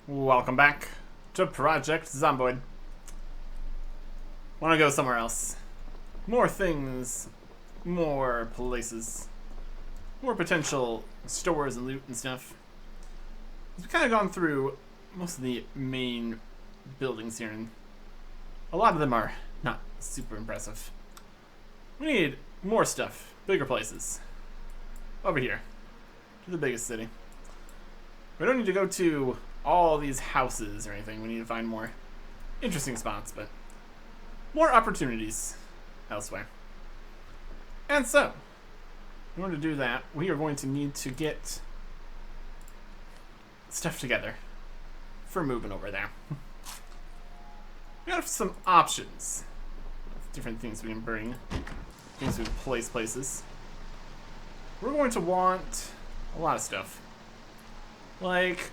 Welcome back to Project Zomboid. Want to go somewhere else. More things, more places, more potential stores and loot and stuff. We've kind of gone through most of the main buildings here, and a lot of them are not super impressive. We need more stuff, bigger places. Over here, to the biggest city. We don't need to go to all these houses or anything. We need to find more interesting spots, but more opportunities elsewhere. And so, in order to do that, we are going to need to get stuff together for moving over there. We have some options. Different things we can bring, things we can place places. We're going to want a lot of stuff. Like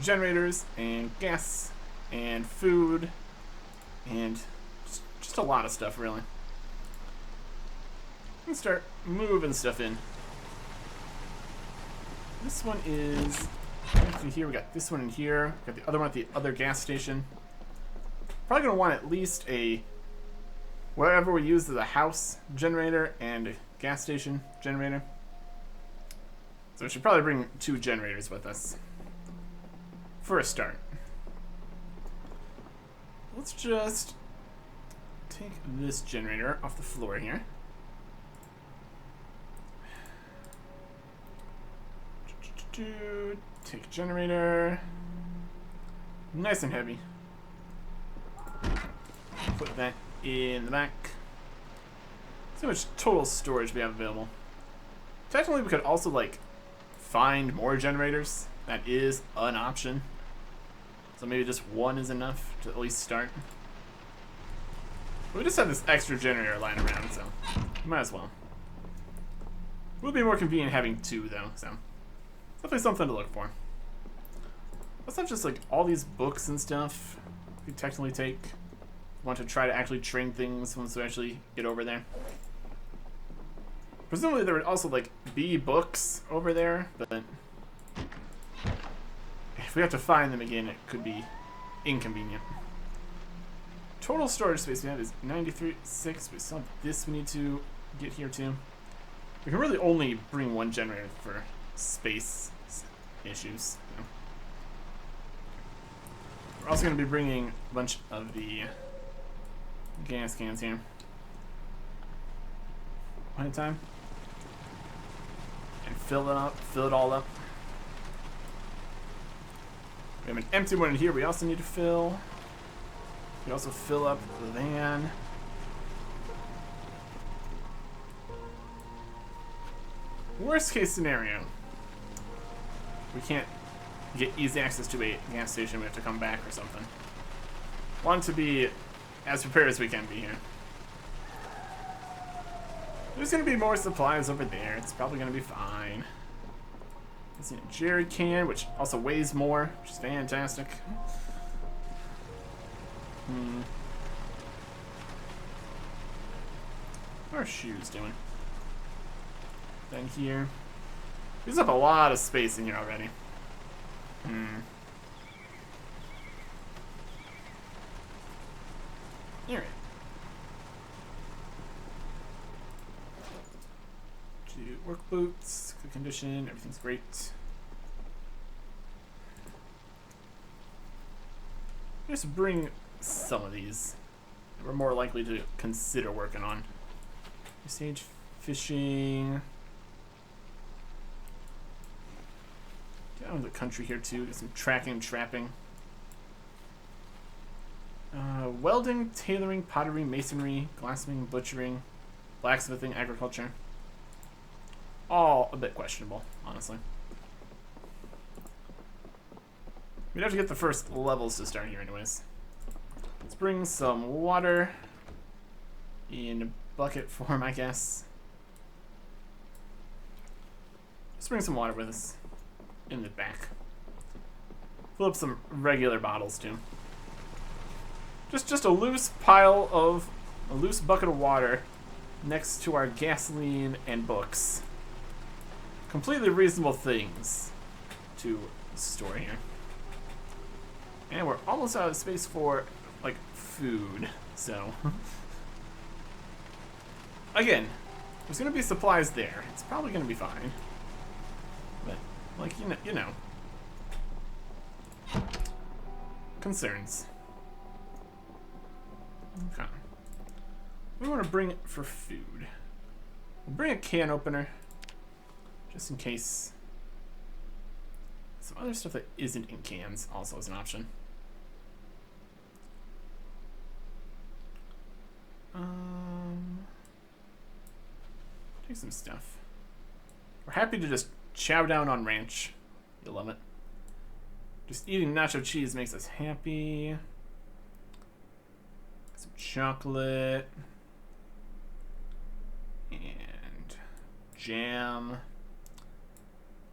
generators and gas and food and just a lot of stuff, really. We can start moving stuff in. This one is here. We got this one in here. We got the other one at the other gas station. Probably gonna want at least a whatever we use as a house generator and a gas station generator. So we should probably bring 2 generators with us for a start. Let's just take this generator off the floor here. Take a generator. Nice and heavy. Put that in the back. See how much total storage we have available. Technically, we could also, like, find more generators. That is an option. So maybe just 1 is enough to at least start. But we just have this extra generator lying around, so might as well. It would be more convenient having 2, though, so definitely something to look for. Let's have just like all these books and stuff we could technically take. Want to try to actually train things once we actually get over there. Presumably there would also like be books over there, but if we have to find them again, it could be inconvenient. Total storage space we have is 93.6. We still have this we need to get here too. We can really only bring 1 generator for space issues. You know. We're also going to be bringing a bunch of the gas cans here. One at a time. And fill it all up. We have an empty one in here we also need to fill. We can also fill up the van. Worst case scenario, we can't get easy access to a gas station. We have to come back or something. Want to be as prepared as we can be here. There's going to be more supplies over there. It's probably going to be fine. There's a jerry can, which also weighs more, which is fantastic. What are shoes doing? Then here. There's up a lot of space in here already. Alright. Work boots, good condition, everything's great. Just bring some of these that we're more likely to consider working on. Sage fishing. Get out of the country here too. Get some tracking and trapping. Welding, tailoring, pottery, masonry, glassmaking, butchering, blacksmithing, agriculture. All a bit questionable, honestly. We'd have to get the first levels to start here anyways. Let's bring some water in bucket form, I guess. Let's bring some water with us in the back. Fill up some regular bottles too. Just a loose pile of a loose bucket of water next to our gasoline and books. Completely reasonable things to store here. And we're almost out of space for, like, food, so. Again, there's gonna be supplies there. It's probably gonna be fine. But, like, you know. Concerns. Okay. We want to bring it for food. We'll bring a can opener, just in case. Some other stuff that isn't in cans also is an option. Take some stuff. We're happy to just chow down on ranch. You'll love it. Just eating nacho cheese makes us happy. Some chocolate. And jam.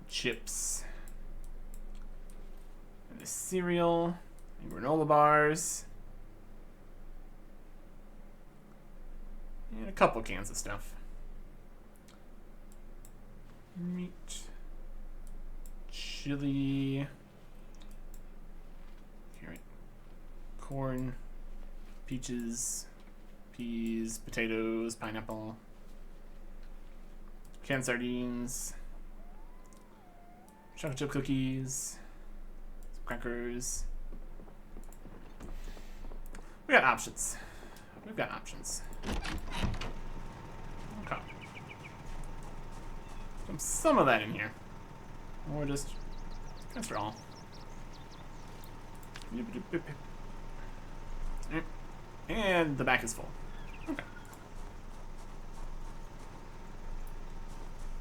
Chips. And the cereal. And granola bars. And a couple cans of stuff. Meat. Chili. Carrot. Corn. Peaches. Peas. Potatoes. Pineapple. Canned sardines. Chocolate chip cookies. Some crackers. We got options. We've got options. Okay. Some of that in here. Or just transfer all. And the back is full. Okay.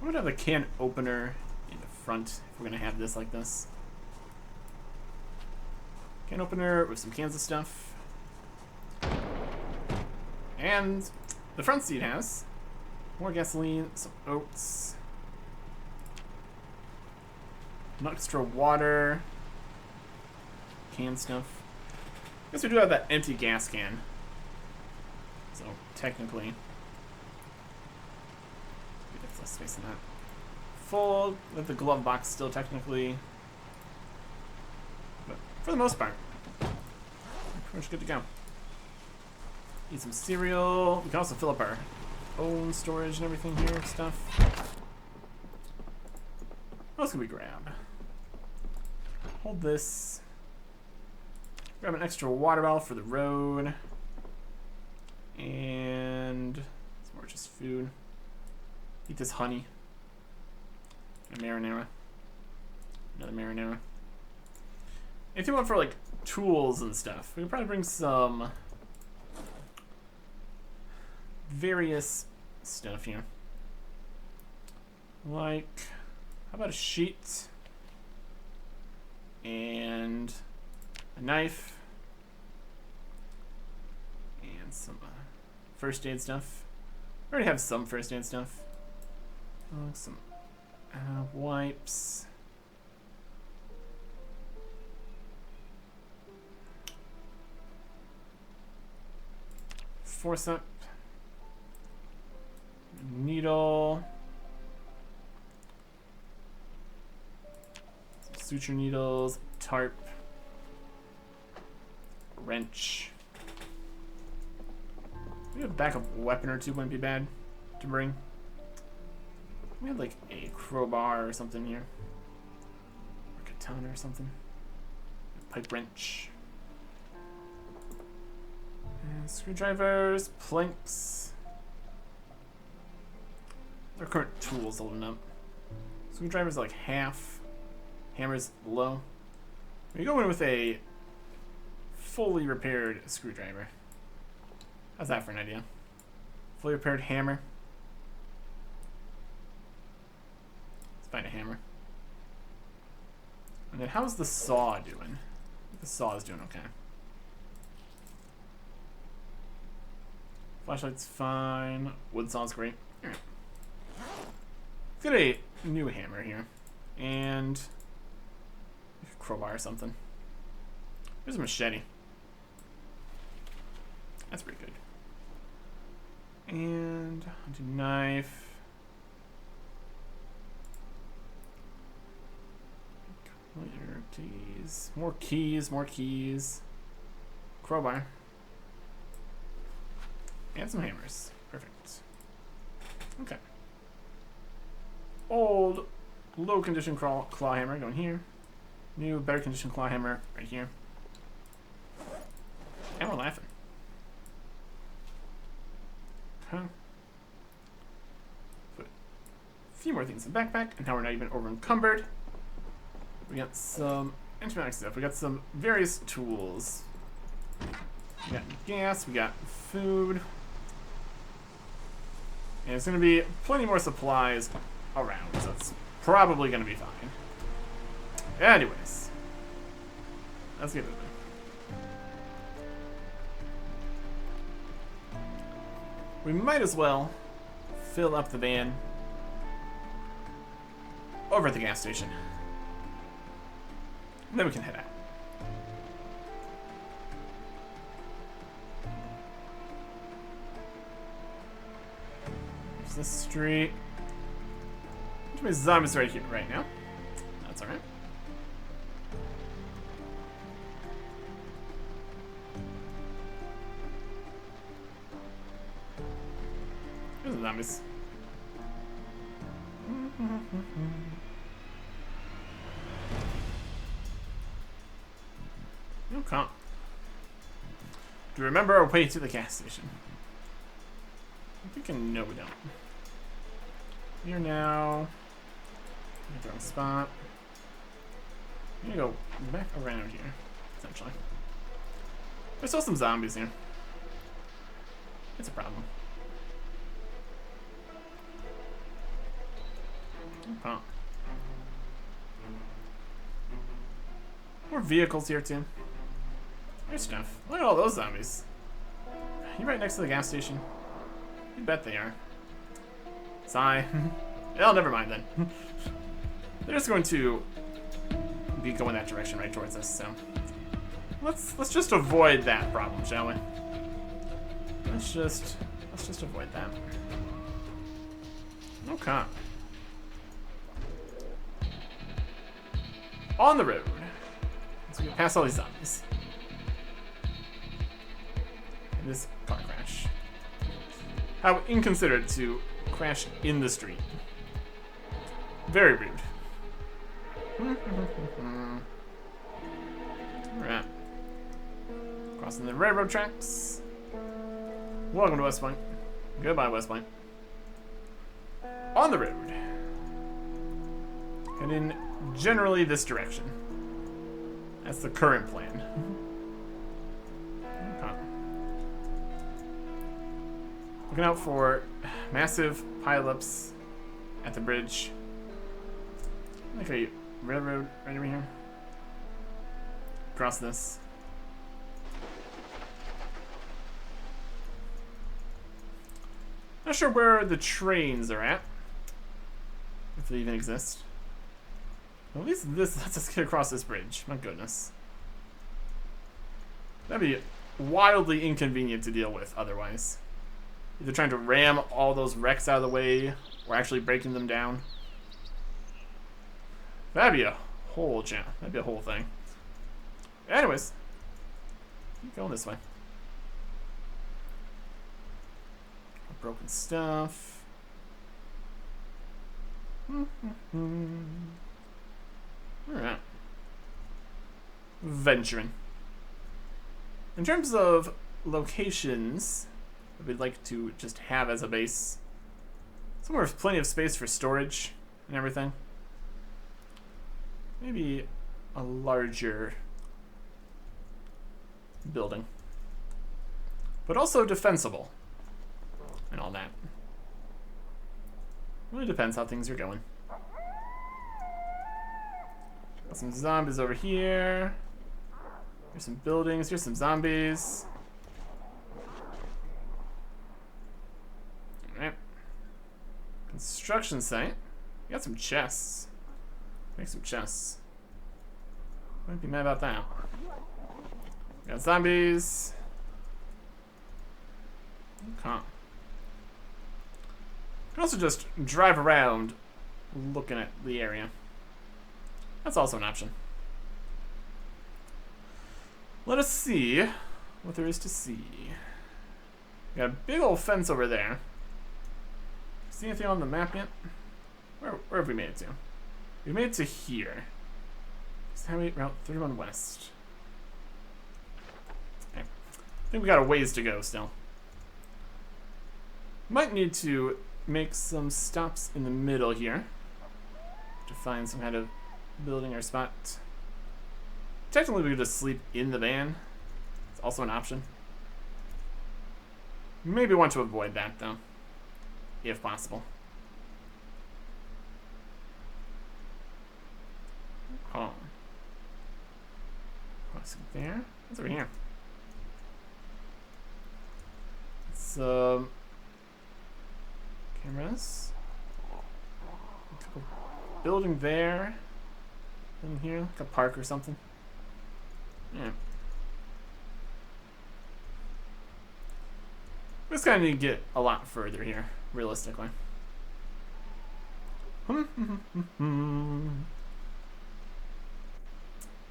I'm gonna have a can opener in the front if we're gonna have this like this. Can opener with some cans of stuff. And the front seat has more gasoline, some oats, some extra water, canned stuff. I guess we do have that empty gas can. So technically, there's less space in that. Full with the glove box still technically, but for the most part, we're pretty much good to go. Eat some cereal. We can also fill up our own storage and everything here, stuff. What else can we grab? Hold this. Grab an extra water bottle for the road. And it's more just food. Eat this honey. A marinara. Another marinara. If you want for like tools and stuff, we can probably bring some various stuff here. Like, how about a sheet and a knife and some first aid stuff. I already have some first aid stuff. Some wipes. Forceps. Needle. Some suture needles. Tarp. Wrench. Maybe a backup weapon or two wouldn't be bad to bring. We had like a crowbar or something here. Or katana or something. A pipe wrench. And screwdrivers, planks. Their current tools holding up. Screwdrivers like half. Hammers low. We go in with a fully repaired screwdriver. How's that for an idea? Fully repaired hammer. Let's find a hammer. And then how's the saw doing? The saw is doing okay. Flashlight's fine. Wood saw's great. Alright. Let's get a new hammer here. And a crowbar or something. Here's a machete. That's pretty good. And do knife. Your keys. More keys, more keys. Crowbar. And some hammers. Perfect. Okay. Old, low condition claw hammer going here. New, better condition claw hammer right here. And we're laughing. Huh. Put a few more things in the backpack, and now we're not even over encumbered. We got some antibiotic stuff. We got some various tools. We got gas, we got food. And there's going to be plenty more supplies around, so it's probably going to be fine. Anyways, let's get moving. We might as well fill up the van over at the gas station. And then we can head out. There's this street. Too many zombies right here, right now. That's alright. There's the zombies. Okay. Do we remember our way to the gas station? I'm thinking no, we don't. Here now. In the wrong spot. I'm gonna go back around here, essentially. There's still some zombies here. It's a problem. Okay. More vehicles here too. There's stuff. Look at all those zombies. You right next to the gas station? You bet they are. Sigh. Well, never mind then. They're just going to be going that direction right towards us, so let's just avoid that problem, shall we? Let's just avoid that. Okay. On the road. Let's get past all these zombies. And this car crash. How inconsiderate to crash in the street. Very rude. Alright. Crossing the railroad tracks. Welcome to West Point. Goodbye, West Point. On the road. And in generally this direction. That's the current plan. Okay. Looking out for massive pileups at the bridge. Like a railroad right over here. Across this. Not sure where the trains are at. If they even exist. Well, at least this lets us get across this bridge. My goodness. That'd be wildly inconvenient to deal with otherwise. Either trying to ram all those wrecks out of the way or actually breaking them down. That'd be a whole jam. That'd be a whole thing. Anyways, keep going this way. Broken stuff. Alright. Venturing. In terms of locations that we'd like to just have as a base, somewhere with plenty of space for storage and everything. Maybe a larger building. But also defensible. And all that. Really depends how things are going. Got some zombies over here. Here's some buildings. Here's some zombies. Alright. Construction site. We got some chests. Make some chests. Wouldn't be mad about that. We got zombies. Okay. can also just drive around looking at the area. That's also an option. Let us see what there is to see. We got a big old fence over there. See anything on the map yet? Where have we made it to? We made it to here. It's Highway Route 31 West. Okay. I think we got a ways to go still. Might need to make some stops in the middle here to find some kind of building or spot. Technically, we could just sleep in the van. It's also an option. Maybe want to avoid that, though, if possible. Oh. Crossing there. What's over here? It's, cameras. A couple building there. In here, like a park or something. Yeah. We just kind of need to get a lot further here, realistically.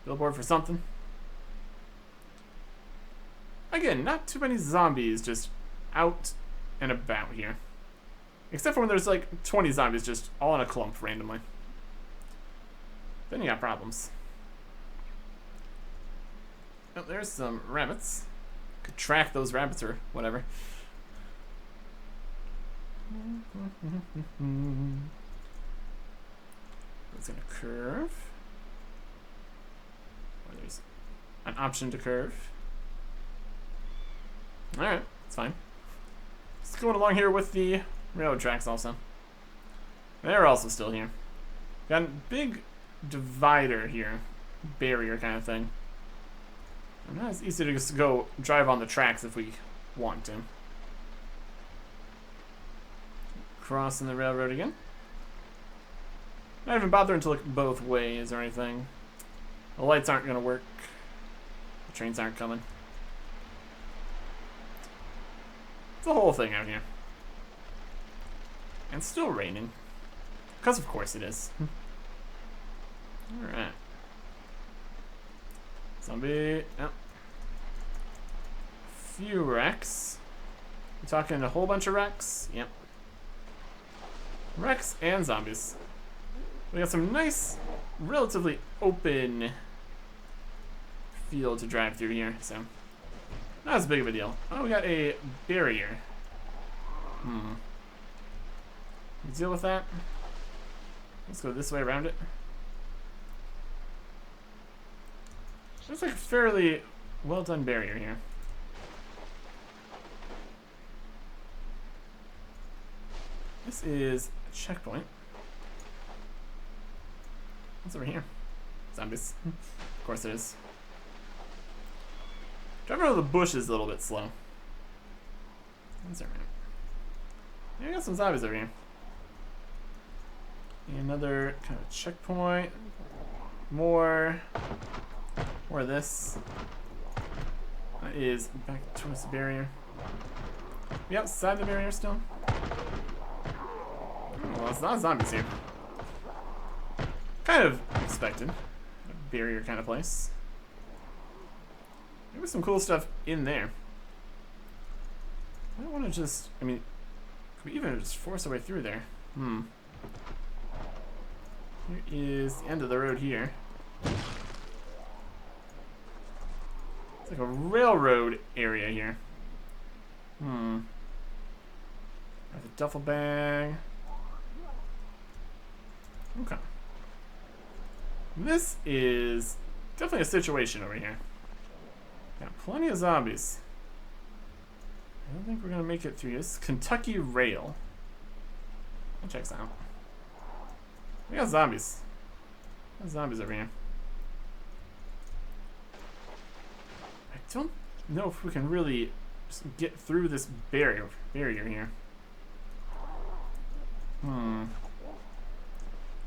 Billboard for something. Again, not too many zombies just out and about here. Except for when there's like 20 zombies just all in a clump randomly. Then you got problems. Oh, there's some rabbits. Could track those rabbits or whatever. It's gonna curve. Or there's an option to curve. Alright, it's fine. Just going along here with the railroad tracks also. They're also still here. Got a big divider here. Barrier kind of thing. And now it's easy to just go drive on the tracks if we want to. Crossing the railroad again. Not even bothering to look both ways or anything. The lights aren't going to work. The trains aren't coming. It's the whole thing out here. And still raining. Because of course it is. Alright. Zombie. Yep. Few wrecks. We're talking a whole bunch of wrecks. Yep. Wrecks and zombies. We got some nice, relatively open field to drive through here, so not as big of a deal. Oh, we got a barrier. Deal with that. Let's go this way around it. Looks like a fairly well done barrier here. This is a checkpoint. What's over here? Zombies. Of course it is. Driving over the bushes a little bit slow. What's over here? Yeah, we got some zombies over here. Another kind of checkpoint. More of this. That is back towards the barrier. We outside the barrier still? Oh, well, it's not zombies here. Kind of expected. A barrier kind of place. Maybe some cool stuff in there. I don't want to just, I mean, could we even just force our way through there? Here is the end of the road here. It's like a railroad area here. There's a duffel bag. Okay. This is definitely a situation over here. Got plenty of zombies. I don't think we're gonna make it through this. Kentucky Rail. That checks out. We got zombies. We got zombies over here. I don't know if we can really just get through this barrier here.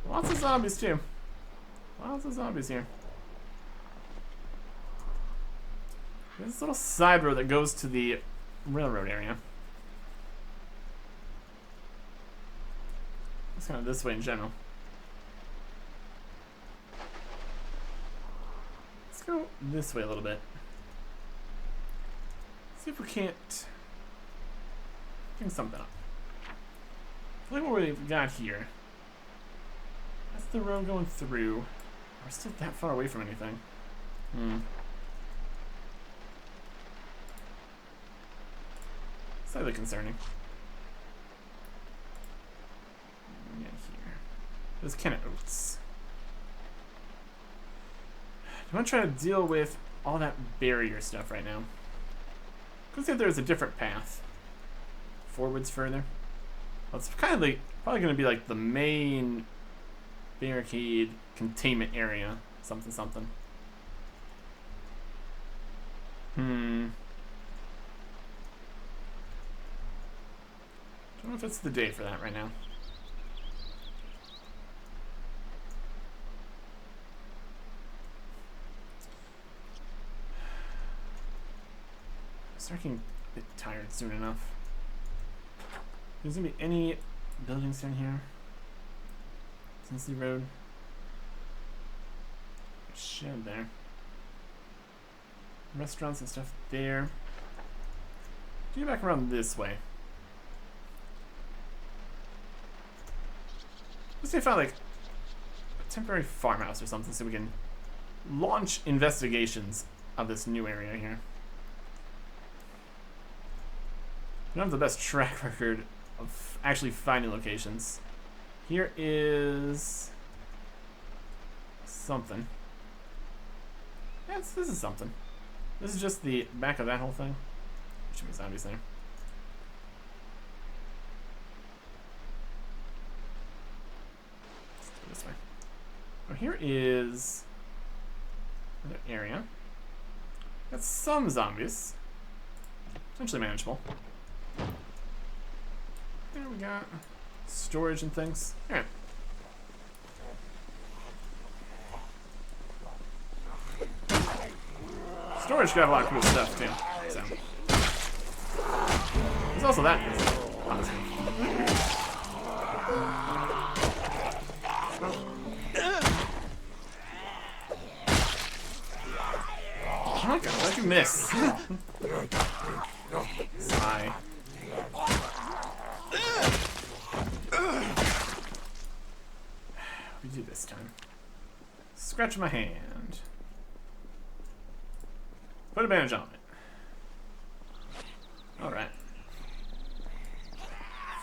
Lots of zombies too. Lots of zombies here. There's this little side road that goes to the railroad area. It's kind of this way in general. Let's go this way a little bit. See if we can't bring something up. Look what we've got here. That's the road going through. We're still that far away from anything. Slightly concerning. Yeah, here. Those can of oats. Do you want to try to deal with all that barrier stuff right now? Let's see if there's a different path. Forwards further. Well, it's kind of like, probably going to be like the main barricade containment area. Something, something. Don't know if it's the day for that right now. I'm starting to get tired soon enough. There's gonna be any buildings down here? Tinsley Road. Shed there. Restaurants and stuff there. Get back around this way. Let's see if I find like a temporary farmhouse or something so we can launch investigations of this new area here. We don't have the best track record of actually finding locations. Here is something. Yes, this is something. This is just the back of that whole thing. There should be zombies there. Let's go this way. Oh, here is another area. Got some zombies. Potentially manageable. There we got storage and things. Alright. Storage could have a lot of cool stuff too. So. There's also that. Honestly. Oh my god, how'd you miss? Sigh. We do this time. Scratch my hand. Put a bandage on it. Alright.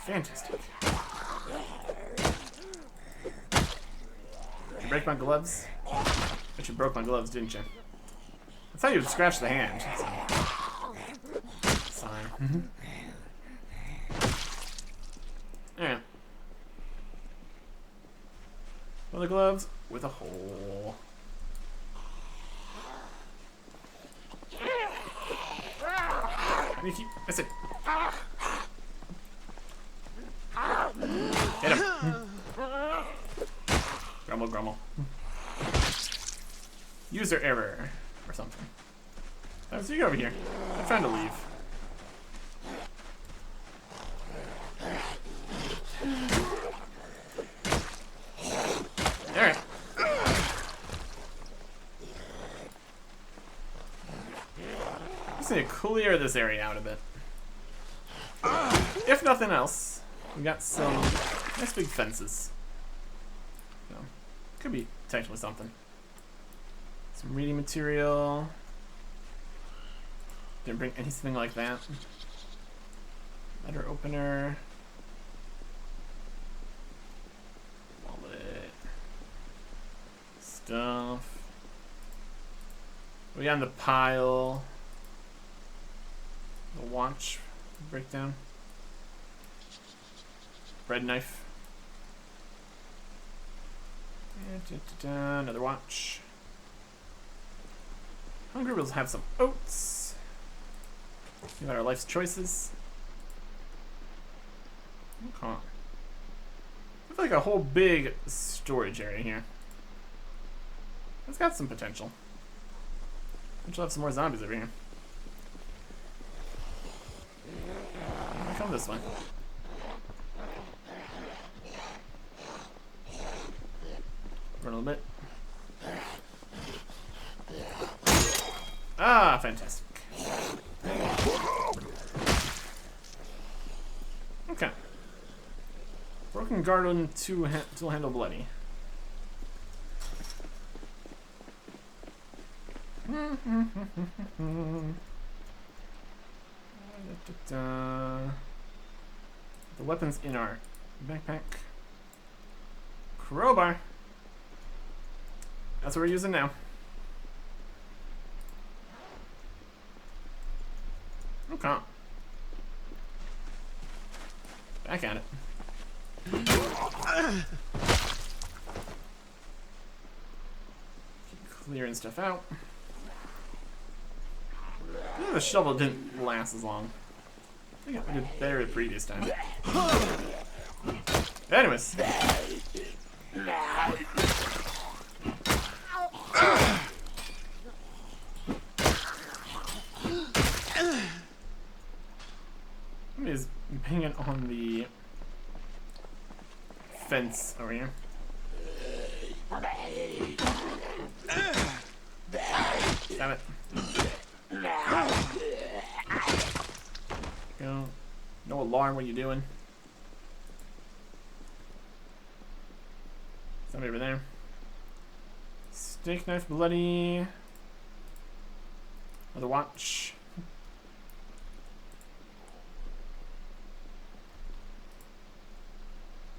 Fantastic. Did you break my gloves? Bet you broke my gloves, didn't you? That's how you would scratch the hand. Sorry. Alright. Well, the gloves with a hole. You keep missing. Hit him. Grumble, grumble. User error or something. Oh, so you go over here. I'm trying to leave. Alright. Just need to clear this area out a bit. If nothing else, we got some nice big fences. So, could be potentially something. Some reading material. Didn't bring anything like that. Letter opener. Wallet. Stuff. We got in the pile. The watch breakdown. Bread knife. Another watch. Hungry will have some oats. Think about our life's choices. Okay. I feel like a whole big storage area here. It's got some potential. We'll have some more zombies over here. Come this way. Run a little bit. Ah, fantastic. Okay. Broken garden, tool handle bloody. The weapons in our backpack. Crowbar. That's what we're using now. Okay. Back at it. Keep clearing stuff out. The shovel didn't last as long. I think I did better the previous time. Anyways. Somebody's banging on the fence over here. Damn it. Go. No alarm, what are you doing? Somebody over there. Steak knife bloody. Another watch.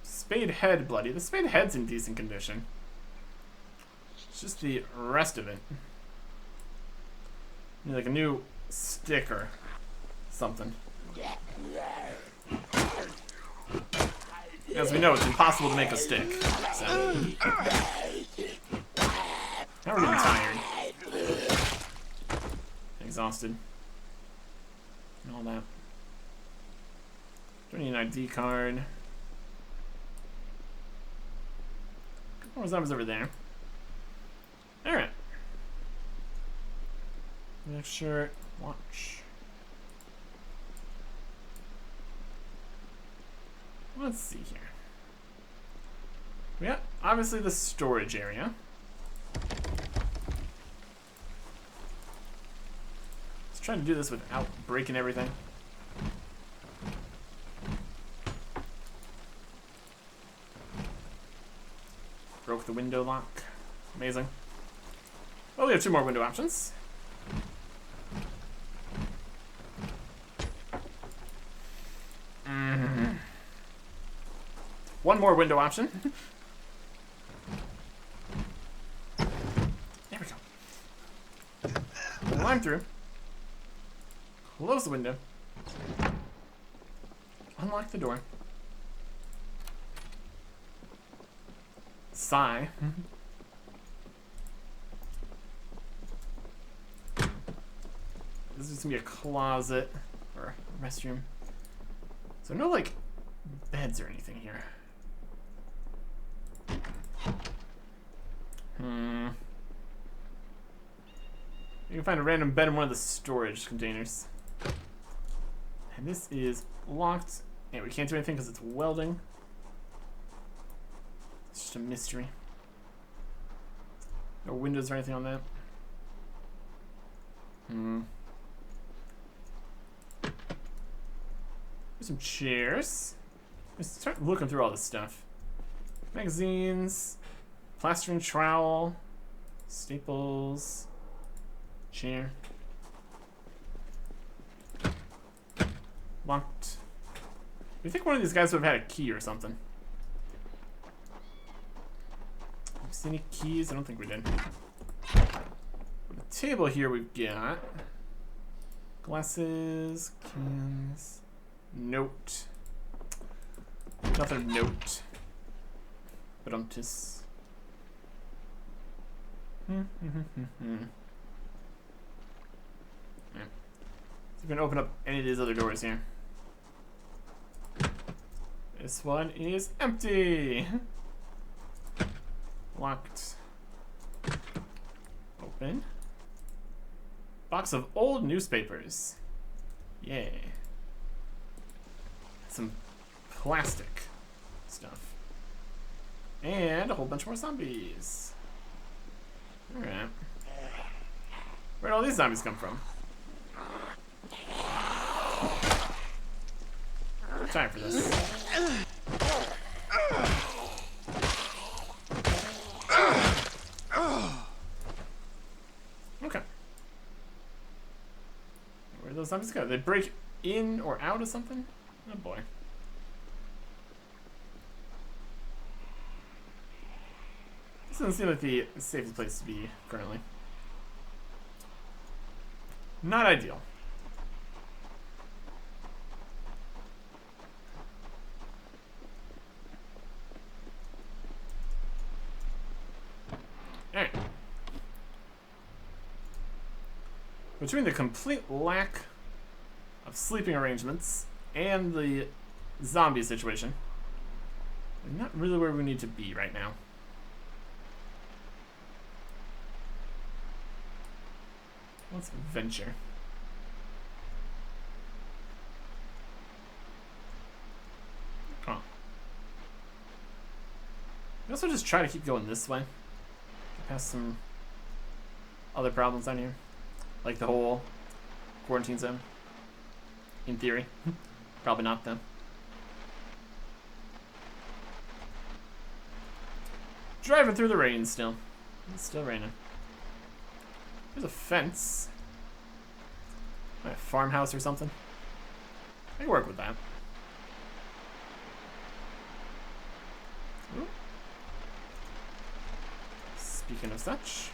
Spade head bloody. The spade head's in decent condition. It's just the rest of it. Need like a new stick or something. As we know, it's impossible to make a stick. So. Now we're getting tired. Exhausted. And all that. Don't need an ID card. Couple more zombies over there. Alright. Next shirt. Watch. Let's see here. Yeah, obviously the storage area. Let's try to do this without breaking everything. Broke the window lock. Amazing. Well, we have 2 more window options. One more window option. There we go. Climb through. Close the window. Unlock the door. Sigh. This is gonna be a closet or a restroom. So no like beds or anything here. You can find a random bed in one of the storage containers. And this is locked. And we can't do anything because it's welding. It's just a mystery. No windows or anything on that. There's some chairs. Let's start looking through all this stuff. Magazines, plastering trowel, staples, chair. Locked. We think one of these guys would have had a key or something. Have we seen any keys? I don't think we did. On the table here we've got glasses, cans, note. Nothing of note. But just. Yeah. So we can open up any of these other doors here. This one is empty. Locked. Open. Box of old newspapers. Yay. Some plastic stuff. And a whole bunch more zombies. Alright. Where'd all these zombies come from? Time for this. Okay. Where'd those zombies go? They break in or out of something? Oh boy. This doesn't seem like the safest place to be currently. Not ideal. Alright. Between the complete lack of sleeping arrangements and the zombie situation, we're not really where we need to be right now. Let's venture. Huh. We also just try to keep going this way. Get past some other problems down here. Like the whole quarantine zone. In theory. Probably not though. Driving through the rain still. It's still raining. There's a fence. A farmhouse or something. I can work with that. Ooh. Speaking of such,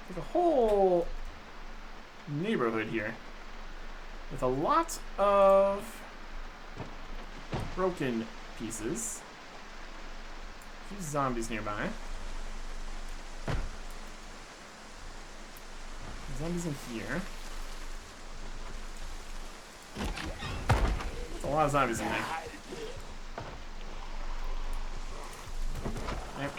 there's a whole neighborhood here with a lot of broken pieces. A few zombies nearby. Zombies in here. There's a lot of zombies in there. Yep.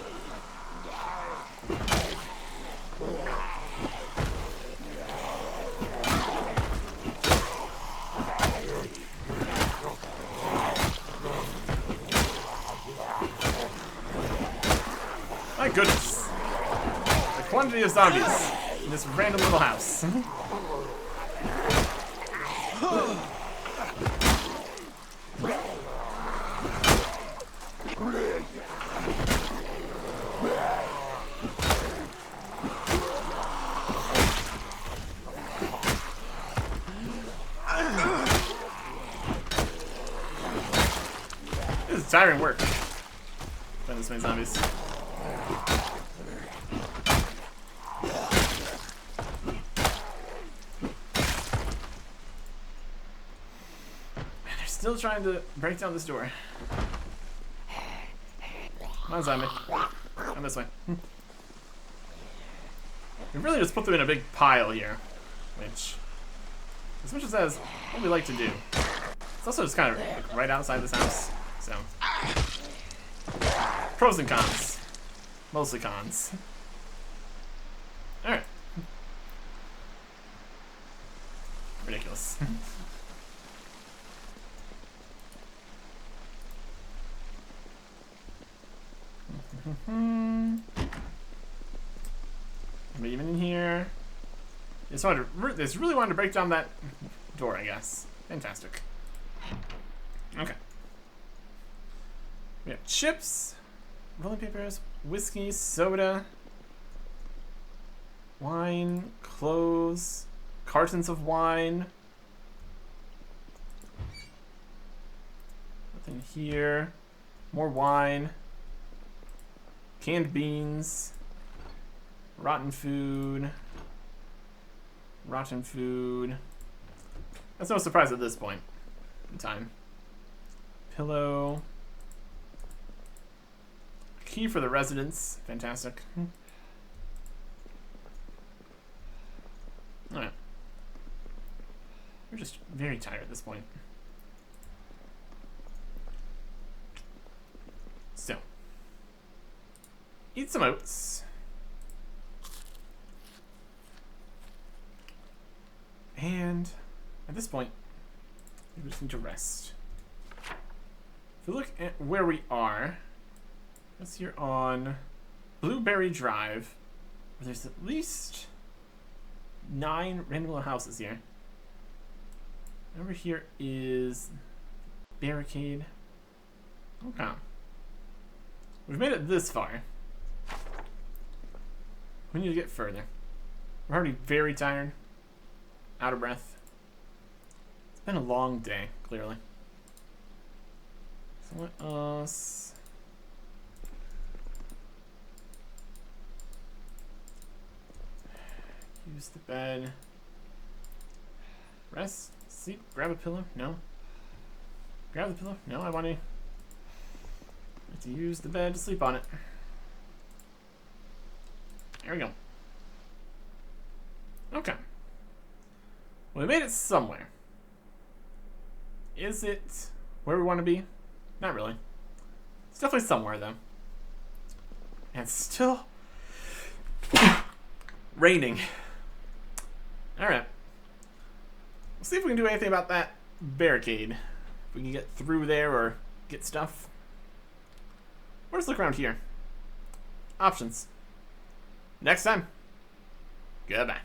My goodness. The quantity of zombies in this random little house. This is tiring work. Find this many zombies. Still trying to break down this door. Come on, zombie. Come this way. We really just put them in a big pile here, which, as much as that is what we like to do, it's also just kind of like right outside this house. So, pros and cons. Mostly cons. Alright. Ridiculous. But even in here, just really wanted to break down that door, I guess. Fantastic. Okay. We have chips, rolling papers, whiskey, soda, wine, clothes, cartons of wine. Nothing here. More wine. Canned beans, rotten food, rotten food. That's no surprise at this point in time. Pillow. Key for the residence. Fantastic. Alright. We're just very tired at this point. So. Eat some oats. And at this point, we just need to rest. If you look at where we are, let's here on Blueberry Drive, where there's at least 9 random little houses here. Over here is barricade. Okay. We've made it this far. We need to get further. We're already very tired. Out of breath. It's been a long day, clearly. So let us... use the bed. Rest, sleep, grab a pillow. No. Grab the pillow. No, I want to use the bed to sleep on it. There we go. Okay. Well, we made it somewhere. Is it where we want to be? Not really. It's definitely somewhere, though. And it's still raining. Alright. We'll see if we can do anything about that barricade. If we can get through there or get stuff. We'll just look around here. Options. Next time. Goodbye.